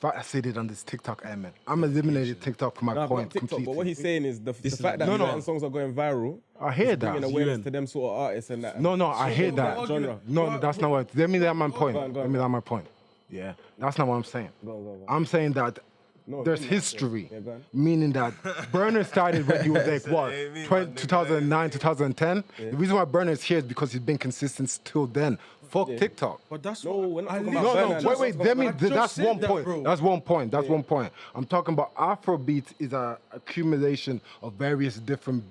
fixated on this TikTok element. I'm eliminating TikTok from my Nah, point but TikTok. completely. But what he's saying is the fact that No. certain songs are going viral. I hear Bringing that. awareness to them sort of artists and that. No, I hear that. genre. No, that's not what. Let me let my point. Go on. Let me let my point. Yeah, that's not what I'm saying. Go. I'm saying that No, there's come on, history, yeah, go on. meaning that Burner started when he was like what, Hey, me, 20, man, 2009, 2010. The reason why Burner is here is because he's been consistent till then. Fuck TikTok. But that's No, what we're not I talking literally- about No, Burner. wait. Let me. I just That's said one that, point. bro. That's one point. That's one point. I'm talking about Afro Beats is a accumulation of various different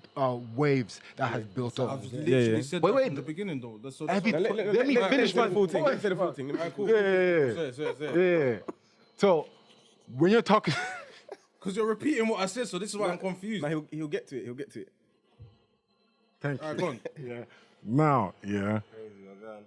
waves that has built up. I've literally yeah. said Wait, that wait. from the beginning though. That's so Every- that's let me finish my full thing. point. Let me say the full thing. Alright, cool. Yeah. Say it. Yeah. So when you're talking, Because you're repeating what I said, so this is why I'm confused. Nah, he'll get to it. He'll get to it. thank Alright, you. go on. Yeah. Now, yeah. Crazy, man.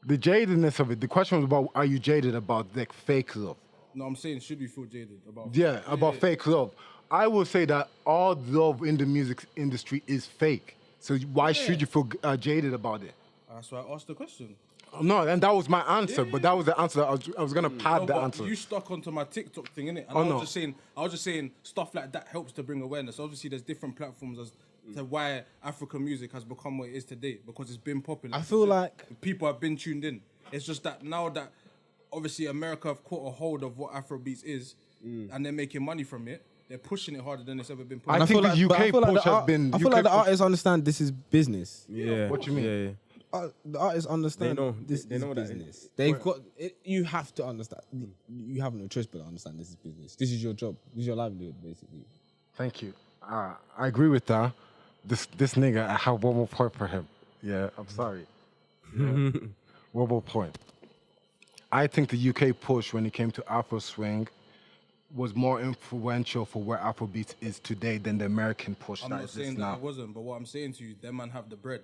The jadedness of it. The question was about: are you jaded about like fake love? No, I'm saying should we feel jaded about? Yeah, about fake love. I will say that all love in the music industry is fake. So why should you feel jaded about it? That's why I asked the question. No, and that was my answer. But that was the answer. I was gonna pad No, the but answer. you stuck onto my TikTok thing, innit? And Oh, I was no. just saying stuff like that helps to bring awareness. Obviously, there's different platforms as to why African music has become what it is today because it's been popular. I feel like people have been tuned in. It's just that now that obviously America have caught a hold of what Afro Beats is, and they're making money from it. They're pushing it harder than it's ever been pushed. I think feel the but I UK feel like push the has been. I feel UK like the push- artists understand this is business. Yeah. What you mean? Yeah. The artists understand They know. this They is know what that is. business. They've got it. You have to understand. You have no choice but to understand this is business. This is your job. This is your livelihood, basically. Thank you. I agree with that. This nigga, I have one more point for him. Yeah, I'm sorry. Yeah. One more point. I think the UK push when it came to Afro swing was more influential for where Afrobeats is today than the American push I'm that not exists saying that now. it wasn't, but what I'm saying to you, them man have the bread.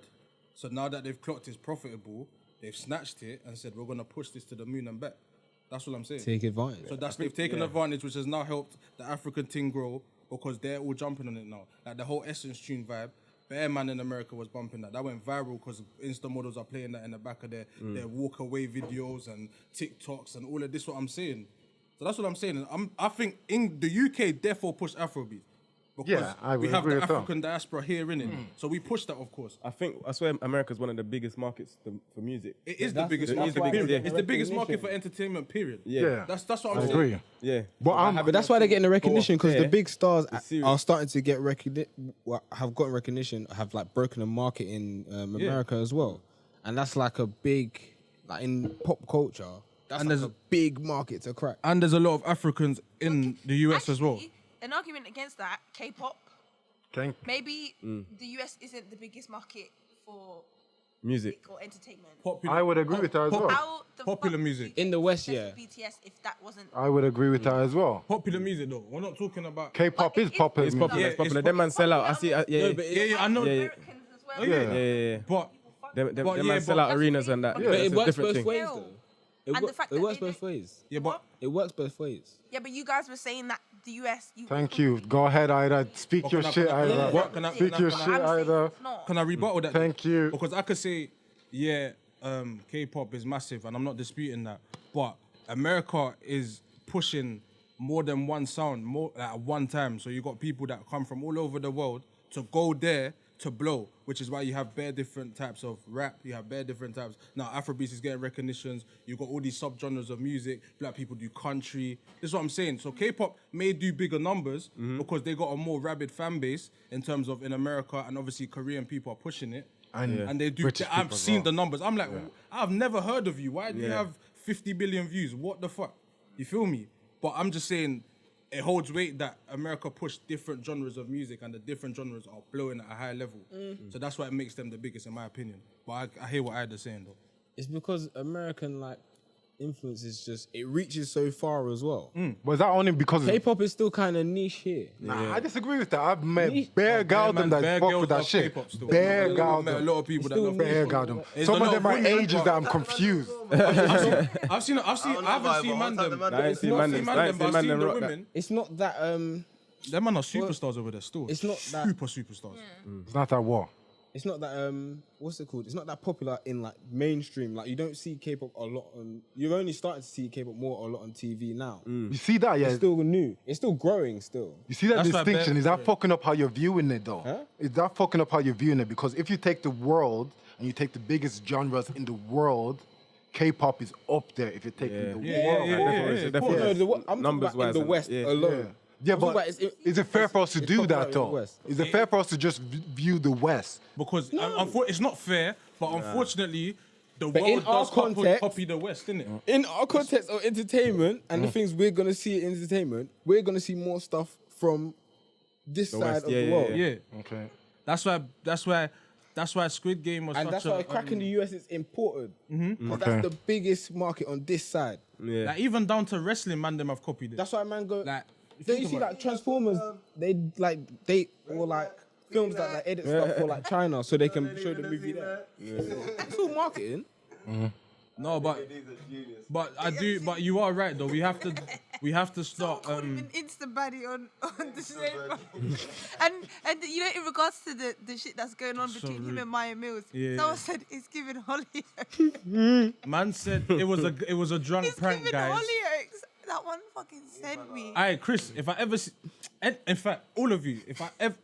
So now that they've clocked it's profitable, they've snatched it and said we're gonna push this to the moon and back. That's what I'm saying. Take advantage. So they've taken advantage, which has now helped the African thing grow because they're all jumping on it now. Like the whole Essence tune vibe, Bear Man in America was bumping that. That went viral because Insta models are playing that in the back of their walk away videos and TikToks and all of this. What I'm saying. So that's what I'm saying. I think in the UK therefore push Afrobeat. Because Yeah, I we would have agree the with that. African diaspora here in it, so we push that, of course. I swear America's one of the biggest markets for music. It is the biggest that's market. why Period. it's It's the biggest market recognition. for entertainment. Period. Yeah. That's what I I'm saying. agree. Yeah. But that's why they're getting the recognition, because the there, big stars serious. are starting to get have gotten recognition, have like broken a market in America as well, and that's like a big, like in pop culture, that's And like there's- a big market to crack. And there's a lot of Africans in the US as well. Actually, an argument against that, K-pop. Maybe the US isn't the biggest market for Music. or entertainment. I would agree with that as well. How the Popular fuck music. do you In the get West, success yeah. with BTS if that wasn't I would agree with that as well. Popular music though. We're not talking about. K-pop But is it is popular. It's music. popular. Yeah, It's popular. it's Them man sell out. I see. Yeah, Yeah, yeah, I know. Yeah, yeah. Americans as well? Oh, yeah. yeah. But Them But man yeah, sell but out that's arenas really and that. But But That's it a works different both thing. ways Still. though. And the fact It that works they both ways. yeah, but It works both ways. Yeah, but you guys were saying that the US. Thank you. Go ahead, Ida. Speak your shit, Ida. What can I- Speak your can I- shit, I'm saying Ida. it's not. can I rebuttal that? Thank you. Because I could say, yeah, K-pop is massive, and I'm not disputing that. But America is pushing more than one sound, more at one time. So you got people that come from all over the world to go there to blow, which is why you have bare different types of rap. You have bare different types. Now Afro Beats is getting recognitions. You got all these subgenres of music. Black people do country. This is what I'm saying. So K-pop may do bigger numbers because they got a more rabid fan base in terms of in America, and obviously Korean people are pushing it. And they do. British I've people as seen well. the numbers. I'm like, I've never heard of you. Why do you Yeah. have 50 billion views? What the fuck? You feel me? But I'm just saying, it holds weight that America pushed different genres of music, and the different genres are blowing at a high level. So that's why it makes them the biggest, in my opinion. But I hear what Ida's saying though. It's because American like influence is just, it reaches so far as well. But is that only because of K-pop is still kind of niche here. Nah, I disagree with that. I've met Niche. bare girls man, that bare fuck girls with that love shit. K-pop still. Bare I've girls. met a lot of people that Still love Bare K-pop. girls. There's Some a of lot them are women, ages but- that I'm confused. I haven't seen man them. I ain't seen man them. I ain't but seen I've man seen them the rock that. women. It's not that Them man are superstars over there still. it's not that- super superstars. It's not that war. it's not that what's it called? It's not that popular in like mainstream. Like you don't see K-pop a lot on. You're only starting to see K-pop more a lot on TV now. You see that, yeah? It's still new. It's still growing. Still. You see that That's why distinction? bare- Is that fucking up how you're viewing it, though? Huh? Is that fucking up how you're viewing it? Because if you take the world and you take the biggest genres in the world, K-pop is up there. If you take the world, Definitely. No, I'm talking Numbers about in wise the and- West yeah. alone. Yeah, I'm talking but about is it fair for us to it's do popular that in the though? West. Is it fair for us to just view the West? Because it's not fair, but unfortunately, the But in world our does copy, context- copy the West, innit? In our context of entertainment and the things we're gonna see in entertainment, we're gonna see more stuff from this side West, of yeah, the yeah, world. Yeah. Okay. That's why Squid Game was And such that's a... why cracking the US is important. Because Okay. that's the biggest market on this side. Yeah. Like, even down to wrestling, man, them have copied it. That's why man go. Like, if Don't you you see think about like Transformers? They or like films that like edit stuff for like China so they can show the movie there. It's all marketing. No, but but you are right though. We have to start. Called him an instant baddie on the show. and you know, in regards to the shit that's going on between him and Maya Mills, Yeah. someone said it's giving Hollyoaks. Man said it was a drunk It's prank, giving guys. Hollyoaks. That one fucking sent me. Alright, Chris, if I ever see, and in fact, all of you, if I ever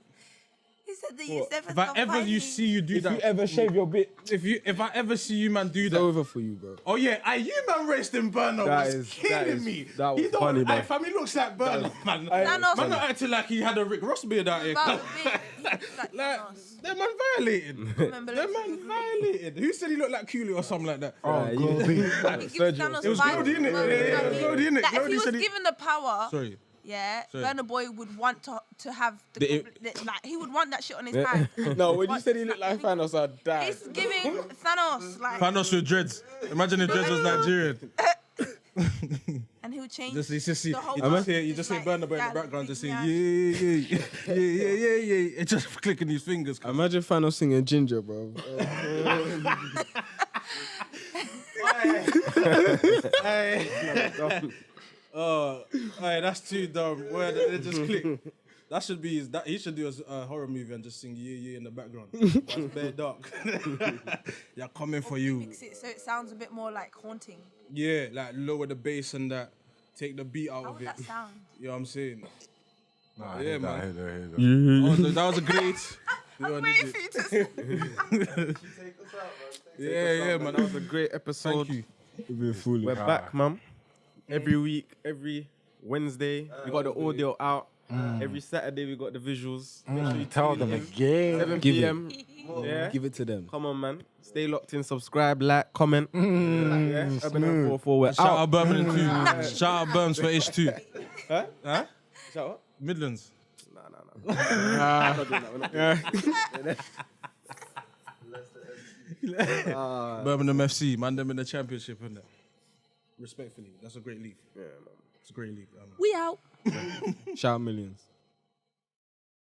see you do If you that, ever shave your bit, if I ever see you man do it's that, over for you, bro. oh yeah, you man raced in Burner That was is- killing that is- me. that was He don't- funny, man. Fam, he looks like Burner, man. Thanos. Man not acting like he had a Rick Ross beard out here. About a bit. He looks like Like, Thanos. that man violated. Remember That those- man violated. Who said he looked like Cooley or something like that? Oh, you- Goldie. He gives Thanos It was vibes, Glody, innit? you know Yeah, what I it was mean? Glody, innit? That if Glody he was said he- given the power, Sorry. yeah, Sorry. Burna Boy would want to have The- like he would want that shit on his hand. No, when you said he looked like Thanos, I died. It's giving Thanos like, Thanos with dreads. Imagine if dreads was Nigerian. and he would change. You just see, the whole you just hear like, Burna Boy in yeah, the background just saying, yeah. yeah. It's just clicking his fingers. Imagine Thanos singing Ginger, bro. Oh, hey, that's too dumb. Where they just click. That should be he should do a horror movie and just sing yeah in the background. That's bare dark. They're coming for you. Mix it so it sounds a bit more like haunting. Yeah, like lower the bass and that. Take the beat out How of would it. that sound? You know what I'm saying? Nah, Yeah, man. I hear that. Oh, no, that was a great. I'm waiting for you to say. Yeah, man. That was a great episode. Thank you. You've been fooling. We're back, man. Every week, every Wednesday, we got the audio out. Every Saturday, we got the visuals. Make sure you Tell tune them in. again. 7 Give it. p.m. Yeah. Give it to them. Come on, man. Stay locked in. Subscribe, like, comment. Yeah. Urban 944. We're Shout out. out Birmingham too. Shout out Birms for H2. Huh? Huh? Shout out. Midlands. Nah. We're not doing that. Birmingham FC, man, them in the championship, isn't it? Respectfully, that's a great league. Yeah, man. It's a great league. We out. Shout out millions.